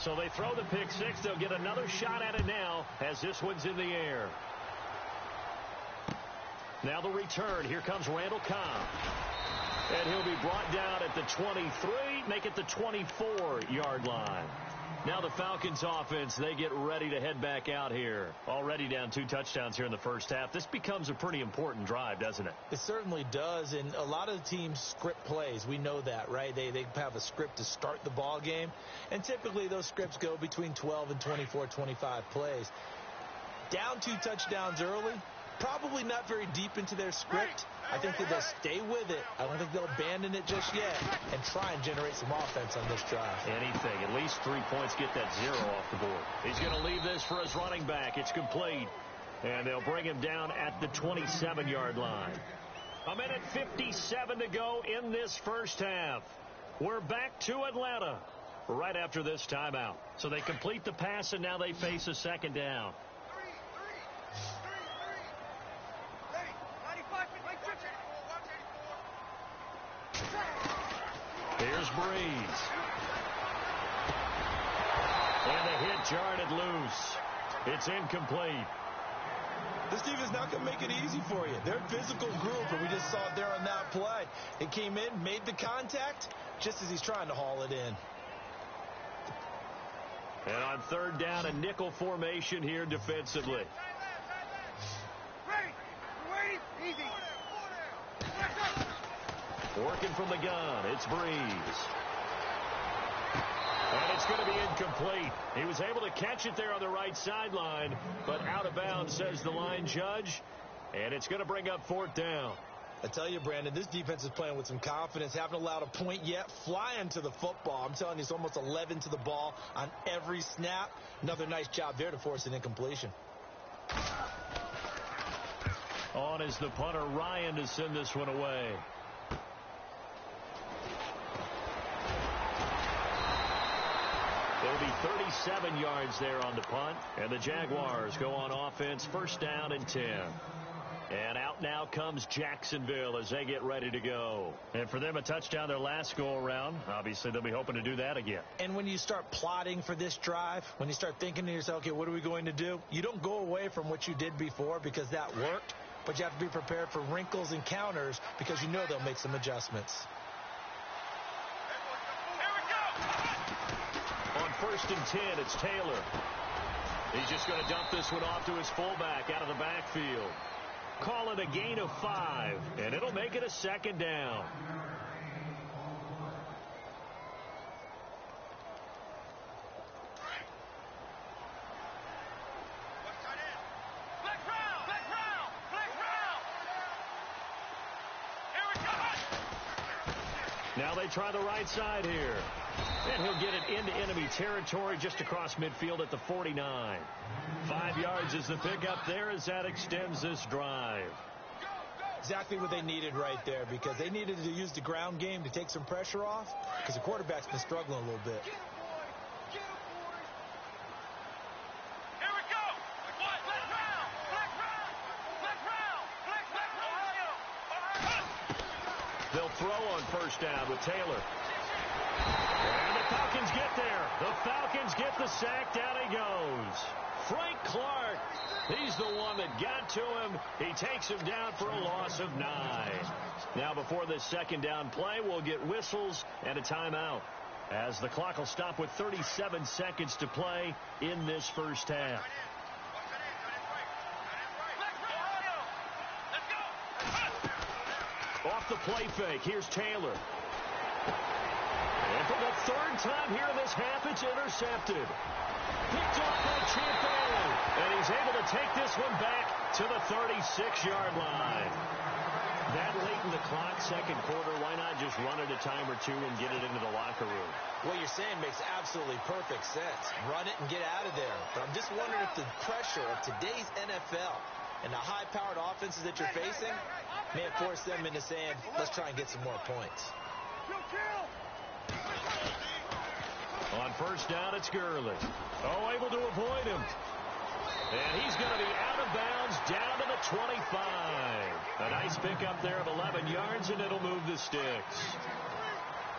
So they throw the pick six. They'll get another shot at it now as this one's in the air. Now the return. Here comes Randall Cobb. And he'll be brought down at the 23, make it the 24-yard line. Now the Falcons offense, they get ready to head back out here. Already down 2 touchdowns here in the first half. This becomes a pretty important drive, doesn't it? It certainly does, and a lot of the teams script plays. We know that, right? They have a script to start the ball game, and typically those scripts go between 12 and 24, 25 plays. Down 2 touchdowns early, probably not very deep into their script. I think that they'll stay with it. I don't think they'll abandon it just yet and try and generate some offense on this drive. Anything. At least 3 points, get that 0 off the board. He's going to leave this for his running back. It's complete. And they'll bring him down at the 27-yard line. 1:57 to go in this first half. We're back to Atlanta right after this timeout. So they complete the pass, and now they face a second down. Here's Breeze. And the hit jarred loose. It's incomplete. This defense not going to make it easy for you. They're a physical group, and we just saw it there on that play. It came in, made the contact, just as he's trying to haul it in. And on third down, a nickel formation here defensively. Working from the gun, it's Breeze. And it's going to be incomplete. He was able to catch it there on the right sideline, but out of bounds, says the line judge. And it's going to bring up fourth down. I tell you, Brandon, this defense is playing with some confidence. Haven't allowed a point yet. Flying to the football. I'm telling you, it's almost 11 to the ball on every snap. Another nice job there to force an incompletion. On is the punter, Ryan, to send this one away. It'll be 37 yards there on the punt. And the Jaguars go on offense, first down and 10. And out now comes Jacksonville as they get ready to go. And for them, a touchdown their last go-around. Obviously, they'll be hoping to do that again. And when you start plotting for this drive, when you start thinking to yourself, okay, what are we going to do? You don't go away from what you did before because that worked. But you have to be prepared for wrinkles and counters because you know they'll make some adjustments. On first and 10, it's Taylor. He's just going to dump this one off to his fullback out of the backfield. Call it a gain of 5, and it'll make it a second down. Now they try the right side here. And he'll get it into enemy territory just across midfield at the 49. 5 yards is the pickup there as that extends this drive. Exactly what they needed right there because they needed to use the ground game to take some pressure off because the quarterback's been struggling a little bit. They'll throw on first down with Taylor. And the Falcons get there. The Falcons get the sack. Down he goes. Frank Clark. He's the one that got to him. He takes him down for a loss of 9. Now before this second down play, we'll get whistles and a timeout, as the clock will stop with 37 seconds to play in this first half. Off the play fake, here's Taylor. And for the third time here in this half, it's intercepted. Picked off by Champion. And he's able to take this one back to the 36-yard line. That late in the clock, second quarter, why not just run it a time or two and get it into the locker room? What you're saying makes absolutely perfect sense. Run it and get out of there. But I'm just wondering if the pressure of today's NFL and the high-powered offenses that you're facing may have forced them into saying, let's try and get some more points. On first down, it's Gurley. Oh, able to avoid him. And he's going to be out of bounds down to the 25. A nice pickup there of 11 yards, and it'll move the sticks.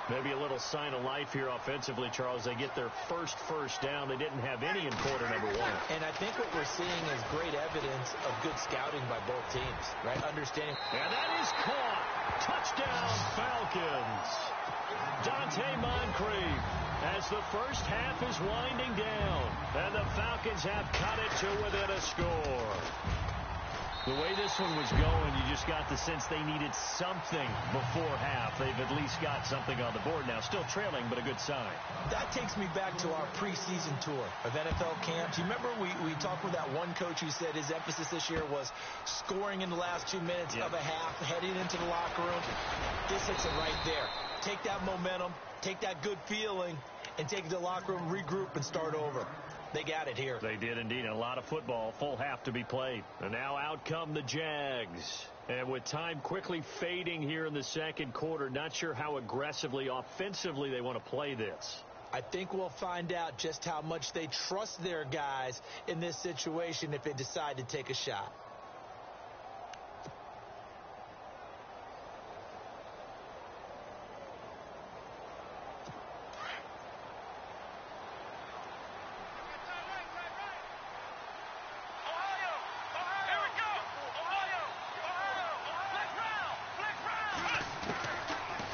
Maybe a little sign of life here offensively, Charles. They get their first down. They didn't have any in quarter number one. And I think what we're seeing is great evidence of good scouting by both teams, right? Understanding. And that is caught. Touchdown, Falcons. Dante Moncrief as the first half is winding down. And the Falcons have cut it to within a score. The way this one was going, you just got the sense they needed something before half. They've at least got something on the board now. Still trailing, but a good sign. That takes me back to our preseason tour of NFL camps. You remember we talked with that one coach who said his emphasis this year was scoring in the last 2 minutes of a half, heading into the locker room. This hits it right there. Take that momentum, take that good feeling, and take it to the locker room, regroup, and start over. They got it here. They did indeed. A lot of football, full half to be played. And now out come the Jags. And with time quickly fading here in the second quarter, not sure how aggressively, offensively they want to play this. I think we'll find out just how much they trust their guys in this situation if they decide to take a shot.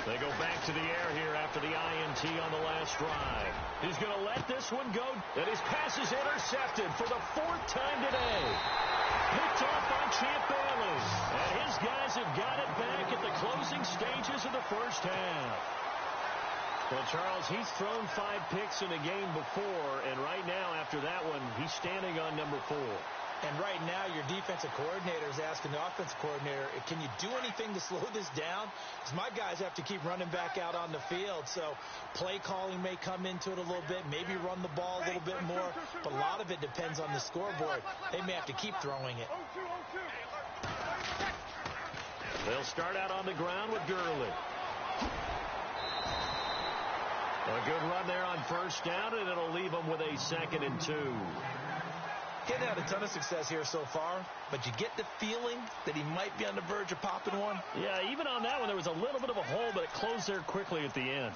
They go back to the air here after the INT on the last drive. He's going to let this one go, and his pass is intercepted for the 4th time today. Picked off by Champ Bailey, and his guys have got it back at the closing stages of the first half. Well, Charles, he's thrown 5 picks in a game before, and right now, after that one, he's standing on number 4. And right now, your defensive coordinator is asking the offensive coordinator, can you do anything to slow this down? Because my guys have to keep running back out on the field. So play calling may come into it a little bit, maybe run the ball a little bit more. But a lot of it depends on the scoreboard. They may have to keep throwing it. They'll start out on the ground with Gurley. A good run there on first down, and it'll leave them with a 2nd and 2. He's had a ton of success here so far, but you get the feeling that he might be on the verge of popping one. Yeah, even on that one, there was a little bit of a hole, but it closed there quickly at the end.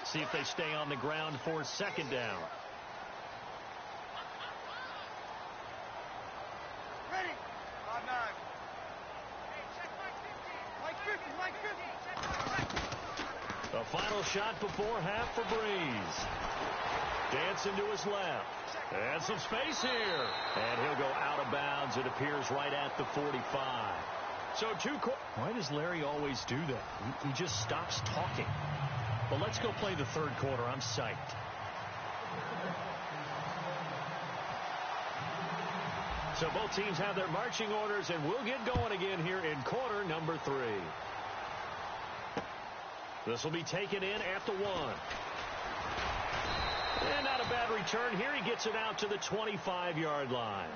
See if they stay on the ground for 2nd down. Ready. 5-9. Hey, check Mike 50. The final shot before half for Breeze. Dancing to his left. And some space here. And he'll go out of bounds. It appears right at the 45. So why does Larry always do that? He just stops talking. But let's go play the 3rd quarter. I'm psyched. So both teams have their marching orders, and we'll get going again here in quarter number 3. This will be taken in at the 1. And not a bad return here. He gets it out to the 25-yard line.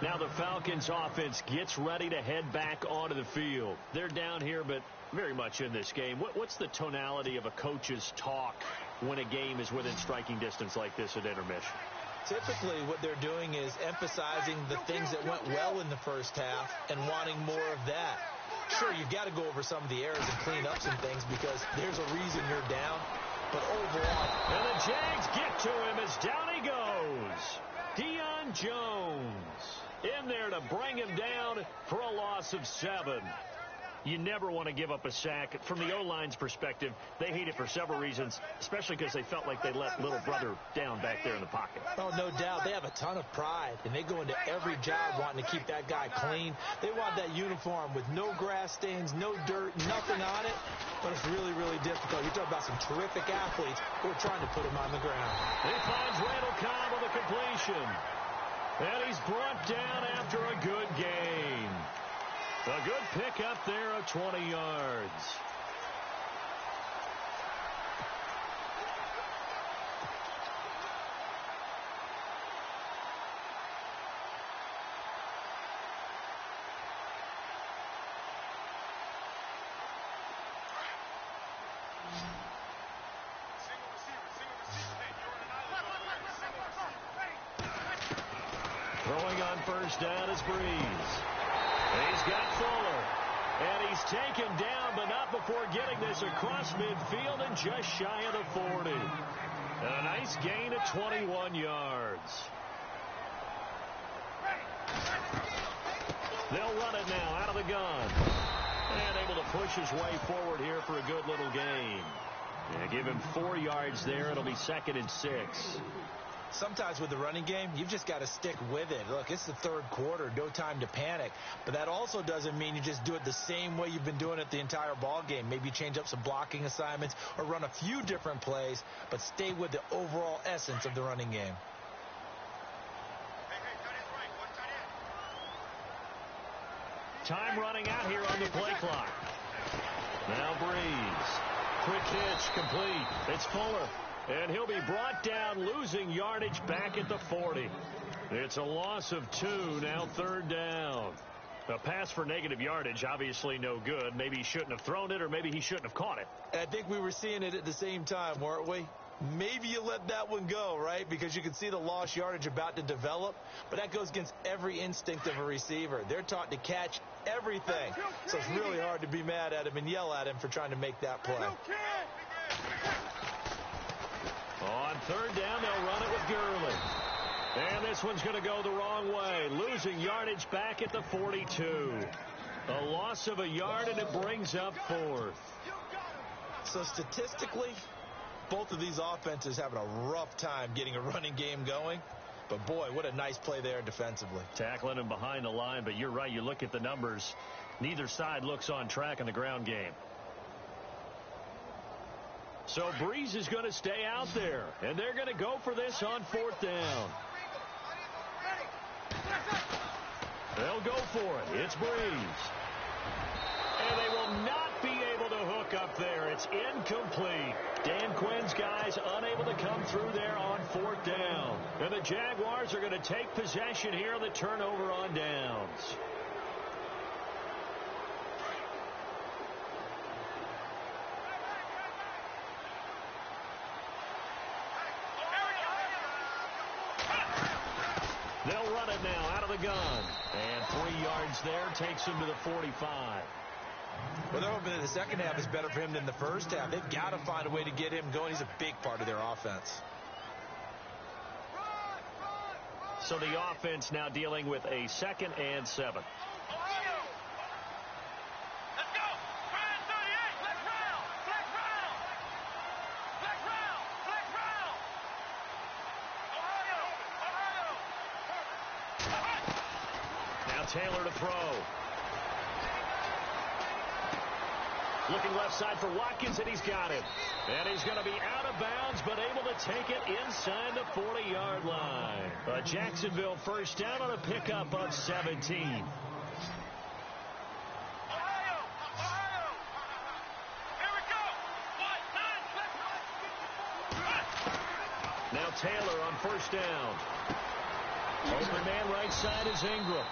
Now the Falcons offense gets ready to head back onto the field. They're down here, but very much in this game. What's the tonality of a coach's talk when a game is within striking distance like this at intermission? Typically, what they're doing is emphasizing the things that went well in the first half and wanting more of that. Sure, you've got to go over some of the errors and clean up some things because there's a reason you're down. But overall... And the Jags get to him as down he goes. Deion Jones in there to bring him down for a loss of 7. You never want to give up a sack. From the O-line's perspective, they hate it for several reasons, especially because they felt like they let little brother down back there in the pocket. Oh, no doubt. They have a ton of pride, and they go into every job wanting to keep that guy clean. They want that uniform with no grass stains, no dirt, nothing on it. But it's really, really difficult. You're talking about some terrific athletes who are trying to put him on the ground. He finds Randall Cobb with a completion. And he's brought down after a good game. A good pick up there of 20 yards. Throwing on first down is Breeze. He's got Fuller. And he's taken down, but not before getting this across midfield and just shy of the 40. A nice gain of 21 yards. They'll run it now out of the gun. And able to push his way forward here for a good little gain. Yeah, give him 4 yards there. It'll be 2nd and 6. Sometimes with the running game, you've just got to stick with it. Look, it's the third quarter, no time to panic. But that also doesn't mean you just do it the same way you've been doing it the entire ball game. Maybe change up some blocking assignments or run a few different plays, but stay with the overall essence of the running game. Time running out here on the play clock. Now Breeze. Quick hitch, complete. It's Fuller. And he'll be brought down, losing yardage back at the 40. It's a loss of 2, now 3rd down. A pass for negative yardage, obviously no good. Maybe he shouldn't have thrown it, or maybe he shouldn't have caught it. I think we were seeing it at the same time, weren't we? Maybe you let that one go, right? Because you can see the lost yardage about to develop. But that goes against every instinct of a receiver. They're taught to catch everything. So it's really hard to be mad at him and yell at him for trying to make that play. On 3rd down, they'll run it with Gurley. And this one's going to go the wrong way. Losing yardage back at the 42. A loss of a yard, and it brings up 4th. So statistically, both of these offenses having a rough time getting a running game going. But, boy, what a nice play there defensively. Tackling him behind the line, but you're right. You look at the numbers. Neither side looks on track in the ground game. So Breeze is going to stay out there, and they're going to go for this on 4th down. They'll go for it. It's Breeze. And they will not be able to hook up there. It's incomplete. Dan Quinn's guys unable to come through there on 4th down. And the Jaguars are going to take possession here on the turnover on downs. They'll run it now out of the gun. And 3 yards there takes him to the 45. Well, they're hoping that the second half is better for him than the first half. They've got to find a way to get him going. He's a big part of their offense. So the offense now dealing with a 2nd and 7. Taylor to throw. Looking left side for Watkins, and he's got it. And he's going to be out of bounds, but able to take it inside the 40-yard line. A Jacksonville first down on a pickup of 17. Now Taylor on first down. Open man right side is Ingram.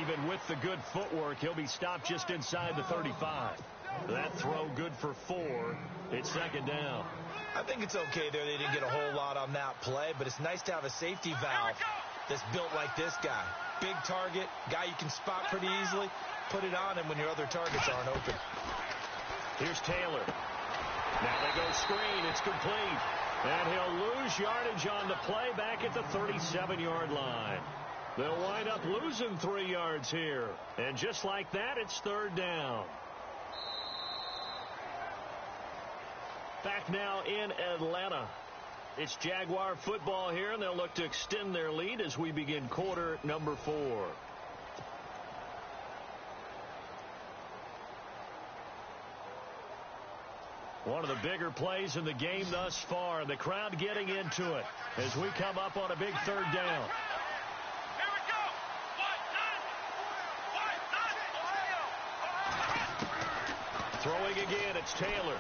Even with the good footwork, he'll be stopped just inside the 35. That throw good for 4. It's 2nd down. I think it's okay there. They didn't get a whole lot on that play, but it's nice to have a safety valve that's built like this guy. Big target, guy you can spot pretty easily. Put it on him when your other targets aren't open. Here's Taylor. Now they go screen. It's complete. And he'll lose yardage on the play back at the 37-yard line. They'll wind up losing 3 yards here. And just like that, it's 3rd down. Back now in Atlanta. It's Jaguar football here, and they'll look to extend their lead as we begin quarter number 4. One of the bigger plays in the game thus far. The crowd getting into it as we come up on a big 3rd down. Throwing again, it's Taylor.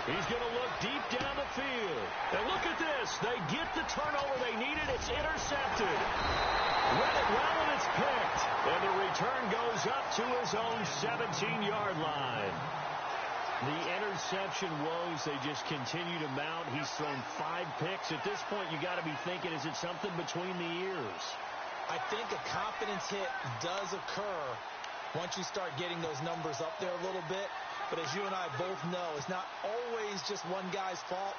He's going to look deep down the field. And look at this. They get the turnover they needed. It's intercepted. Read it well, and it's picked. And the return goes up to his own 17-yard line. The interception woes, they just continue to mount. He's thrown 5 picks. At this point, you got to be thinking, is it something between the ears? I think a confidence hit does occur once you start getting those numbers up there a little bit. But as you and I both know, it's not always just one guy's fault.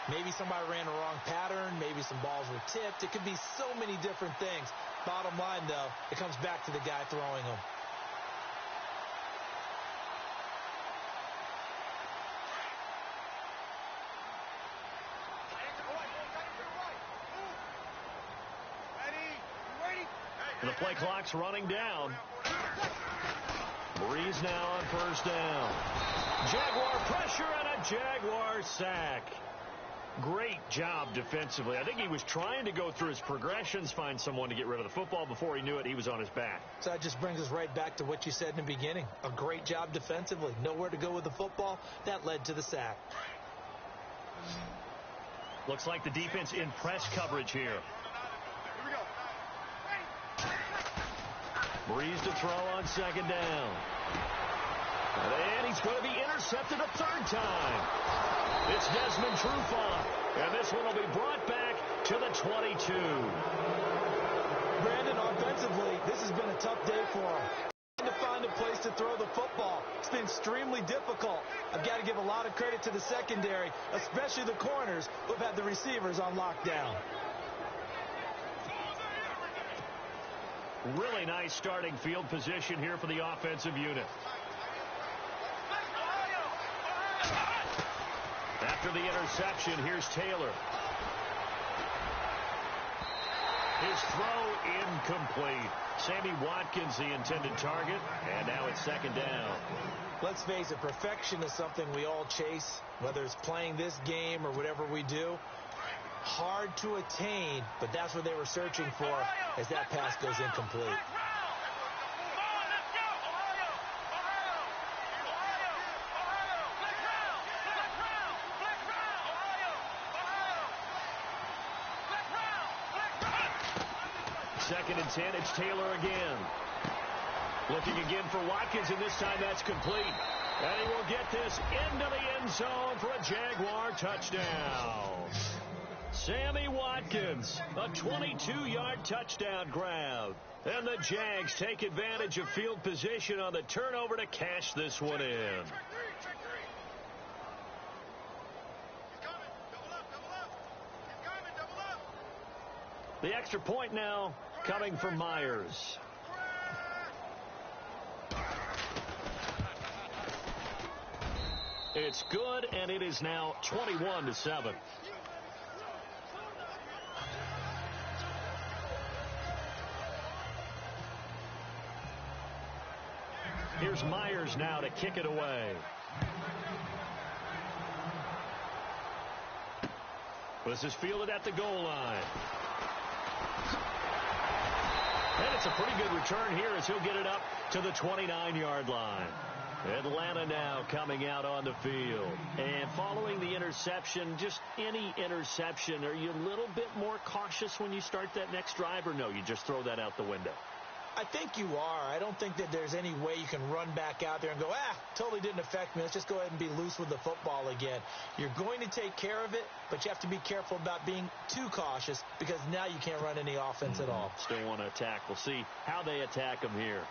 Maybe somebody ran a wrong pattern. Maybe some balls were tipped. It could be so many different things. Bottom line, though, it comes back to the guy throwing them. The play clock's running down. Breeze now on first down. Jaguar pressure and a Jaguar sack. Great job defensively. I think he was trying to go through his progressions, find someone to get rid of the football. Before he knew it, he was on his back. So that just brings us right back to what you said in the beginning. A great job defensively. Nowhere to go with the football. That led to the sack. Looks like the defense in press coverage here. Breeze to throw on second down. And he's going to be intercepted a third time. It's Desmond Trufant. And this one will be brought back to the 22. Brandon, offensively, this has been a tough day for him. To find a place to throw the football. It's been extremely difficult. I've got to give a lot of credit to the secondary, especially the corners who have had the receivers on lockdown. Really nice starting field position here for the offensive unit. After the interception, here's Taylor. His throw incomplete. Sammy Watkins, the intended target, and now it's second down. Let's face it, perfection is something we all chase, whether it's playing this game or whatever we do. Hard to attain, but that's what they were searching for as that pass goes incomplete. Second and 10, it's Taylor again. Looking again for Watkins, and this time that's complete. And he will get this into the end zone for a Jaguar touchdown. Sammy Watkins, a 22-yard touchdown grab. And the Jags take advantage of field position on the turnover to cash this one in. The extra point now coming from Myers. It's good, and it is now 21-7. Here's Myers now to kick it away. This is fielded at the goal line. And it's a pretty good return here as he'll get it up to the 29-yard line. Atlanta now coming out on the field. And following the interception, just any interception, are you a little bit more cautious when you start that next drive, or no, you just throw that out the window? I think you are. I don't think that there's any way you can run back out there and go, totally didn't affect me. Let's just go ahead and be loose with the football again. You're going to take care of it, but you have to be careful about being too cautious because now you can't run any offense at all. Still want to attack. We'll see how they attack them here.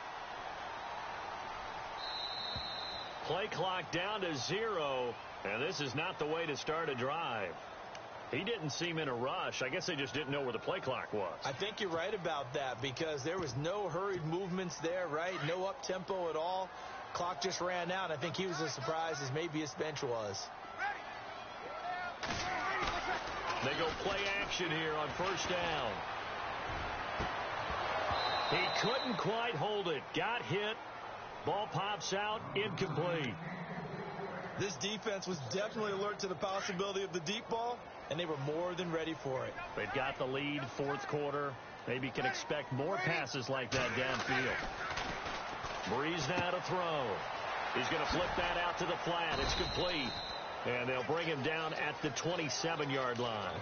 Play clock down to 0, and this is not the way to start a drive. He didn't seem in a rush. I guess they just didn't know where the play clock was. I think you're right about that because there was no hurried movements there, right? No up-tempo at all. Clock just ran out. I think he was as surprised as maybe his bench was. They go play action here on first down. He couldn't quite hold it. Got hit. Ball pops out. Incomplete. This defense was definitely alert to the possibility of the deep ball, and they were more than ready for it. They've got the lead, fourth quarter. Maybe can expect more passes like that downfield. Breeze now to throw. He's going to flip that out to the flat. It's complete. And they'll bring him down at the 27-yard line.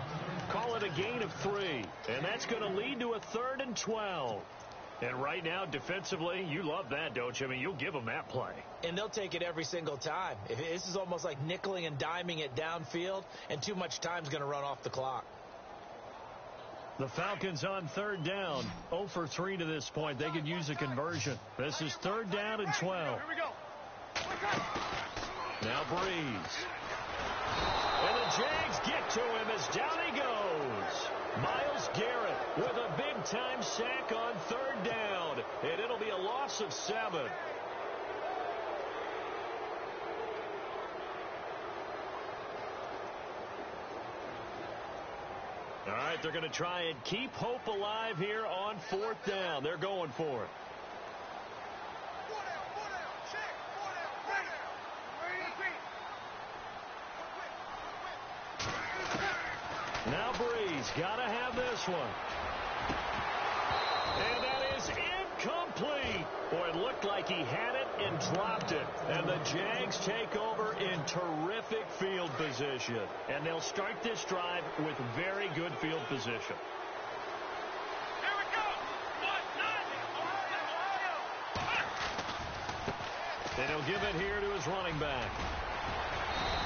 Call it a gain of 3. And that's going to lead to a 3rd and 12. And right now, defensively, you love that, don't you? I mean, you'll give them that play. And they'll take it every single time. This is almost like nickeling and diming it downfield, and too much time's going to run off the clock. The Falcons on third down. 0 for 3 to this point. They could use a conversion. This is third down and 12. Here we go. Now Breeze. And the Jags get to him as down he goes. Myles Garrett with a big-time sack on third down. And it'll be a loss of 7. All right, they're going to try and keep hope alive here on fourth down. They're going for it. Now Breeze got to have this one. And that is incomplete. Boy, it looked like he had it and dropped it. And the Jags take over in terrific field position. And they'll start this drive with very good field position. Here we go. 1-0. And he'll give it here to his running back.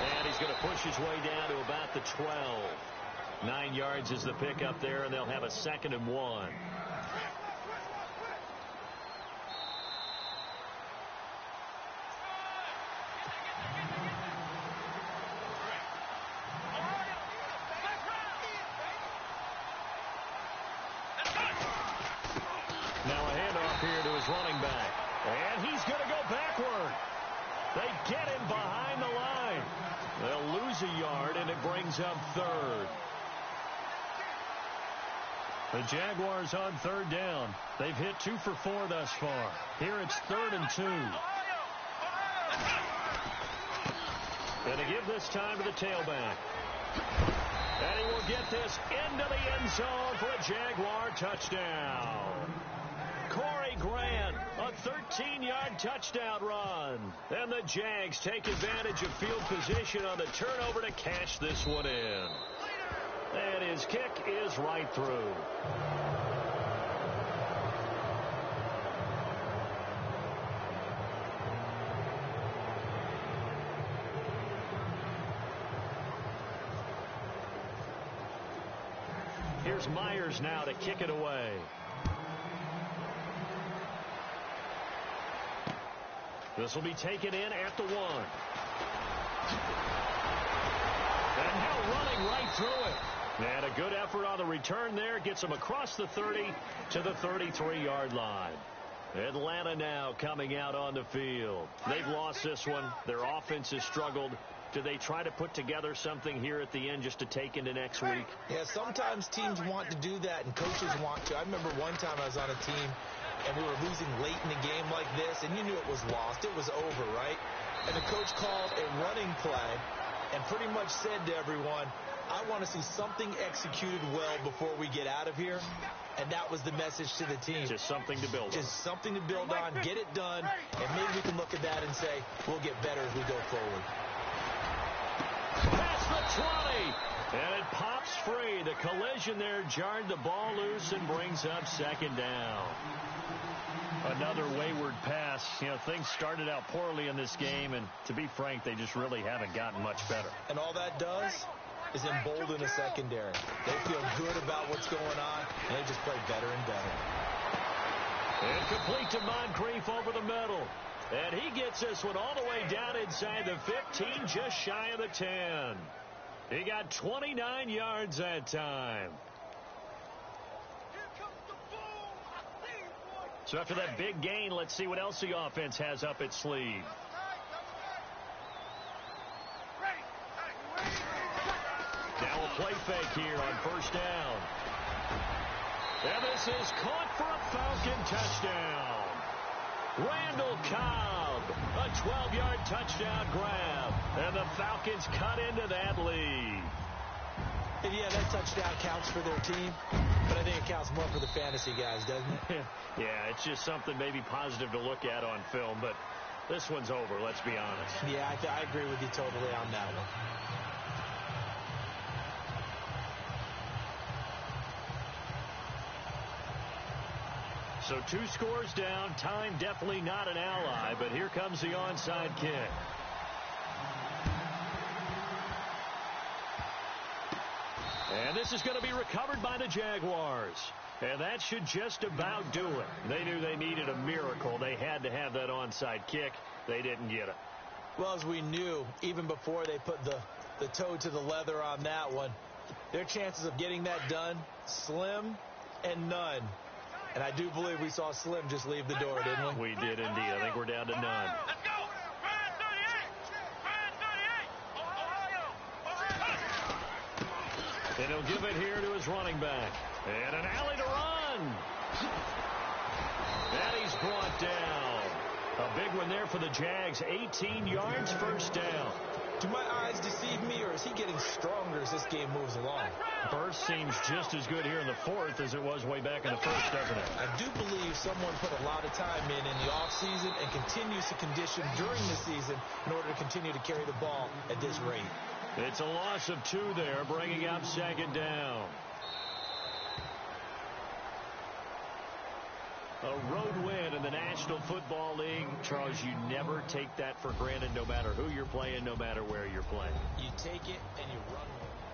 And he's going to push his way down to about the 12. 9 yards is the pickup there, and they'll have a 2nd and 1. Now a handoff here to his running back. And he's going to go backward. They get him behind the line. They'll lose a yard, and it brings up third. The Jaguars on third down. They've hit 2 for 4 thus far. Here it's 3rd and 2. And to give this time to the tailback. And he will get this into the end zone for a Jaguar touchdown. Corey Grant, a 13-yard touchdown run. And the Jags take advantage of field position on the turnover to cash this one in. And his kick is right through. Here's Myers now to kick it away. This will be taken in at the 1. And now running right through it. And a good effort on the return there. Gets him across the 30 to the 33-yard line. Atlanta now coming out on the field. They've lost this one. Their offense has struggled. Do they try to put together something here at the end just to take into next week? Yeah, sometimes teams want to do that, and coaches want to. I remember one time I was on a team, and we were losing late in the game like this, and you knew it was lost. It was over, right? And the coach called a running play and pretty much said to everyone, I want to see something executed well before we get out of here. And that was the message to the team. Just something to build on. Just something to build on, get it done, and maybe we can look at that and say, we'll get better as we go forward. Past the 20. And it pops free. The collision there jarred the ball loose and brings up 2nd down. Another wayward pass. You know, things started out poorly in this game, and to be frank, they just really haven't gotten much better. And all that does is embolden a secondary. They feel good about what's going on, and they just play better and better. And complete to Moncrief over the middle. And he gets this one all the way down inside the 15, just shy of the 10. He got 29 yards that time. So after that big gain, let's see what else the offense has up its sleeve. Now a play fake here on first down. And this is caught for a Falcon touchdown. Randall Cobb, a 12-yard touchdown grab. And the Falcons cut into that lead. And yeah, that touchdown counts for their team, but I think it counts more for the fantasy guys, doesn't it? Yeah, it's just something maybe positive to look at on film, but this one's over, let's be honest. Yeah, I agree with you totally on that one. So 2 scores down, time definitely not an ally, but here comes the onside kick. And this is going to be recovered by the Jaguars. And that should just about do it. They knew they needed a miracle. They had to have that onside kick. They didn't get it. Well, as we knew, even before they put the toe to the leather on that one, their chances of getting that done, slim and none. And I do believe we saw Slim just leave the door, didn't we? We did indeed. I think we're down to none. Let's go. Ryan 38. Ryan 38. And he'll give it here to his running back. And an alley to run. And he's brought down. A big one there for the Jags. 18 yards, first down. Do my eyes deceive me, or is he getting stronger as this game moves along? Burst seems just as good here in the fourth as it was way back in the first, doesn't it? I do believe someone put a lot of time in the offseason and continues to condition during the season in order to continue to carry the ball at this rate. It's a loss of 2 there, bringing up second down. A road win in the National Football League. Charles, you never take that for granted, no matter who you're playing, no matter where you're playing. You take it and you run with it.